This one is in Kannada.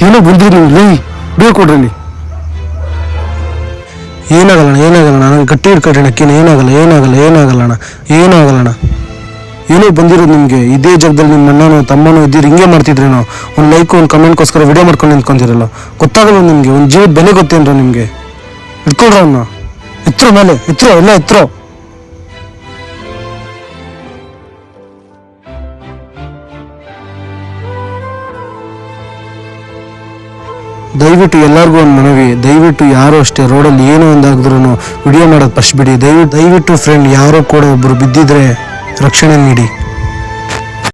ಏನೋ ಬಂದ್ರಿ ನೀವು ಲೈ ಬೇಗ ಕೊಡ್ರಿ. ಏನಾಗಲ್ಲ ನನಗೆ ಗಟ್ಟಿ ಹಿಡ್ಕೊಳ್ರಿ ಅಕ್ಕೇನು ಏನಾಗಲ್ಲ ಅಣ್ಣ. ಏನೋ ಬಂದಿರೋದು ನಿಮಗೆ. ಇದೇ ಜಾಗದಲ್ಲಿ ನಿಮ್ಮ ಅಣ್ಣನೋ ತಮ್ಮನೋ ಇದ್ದೀರಿ ಹಿಂಗೆ ಮಾಡ್ತಿದ್ರೇನೋ. ಒಂದು ಲೈಕ್ ಒಂದು ಕಮೆಂಟ್ಗೋಸ್ಕರ ವಿಡಿಯೋ ಮಾಡ್ಕೊಂಡು ನಿಂತ್ಕೊಂತಿರಲ್ಲ. ಗೊತ್ತಾಗಲ್ಲ ನಿಮಗೆ, ಒಂದು ಜೀವದ ಬೆಲೆ ಗೊತ್ತೇನ್ರ ನಿಮಗೆ? ಇಟ್ಕೊಳ್ರ ಅವನ್ನ, ಎತ್ತರೋ ಮೇಲೆ ಎಲ್ಲ ಎತ್ತರೋ. ದಯವಿಟ್ಟು ಎಲ್ಲರಿಗೂ ಒಂದು ಮನವಿ, ದಯವಿಟ್ಟು ಯಾರು ಅಷ್ಟೇ ರೋಡಲ್ಲಿ ಏನೋ ಒಂದಾಗಿದ್ರು ವಿಡಿಯೋ ಮಾಡೋದು ಫಸ್ಟ್ ಬಿಡಿ. ದಯವಿಟ್ಟು ಫ್ರೆಂಡ್, ಯಾರೋ ಕೂಡ ಒಬ್ಬರು ಬಿದ್ದಿದ್ರೆ ರಕ್ಷಣೆ ನೀಡಿ.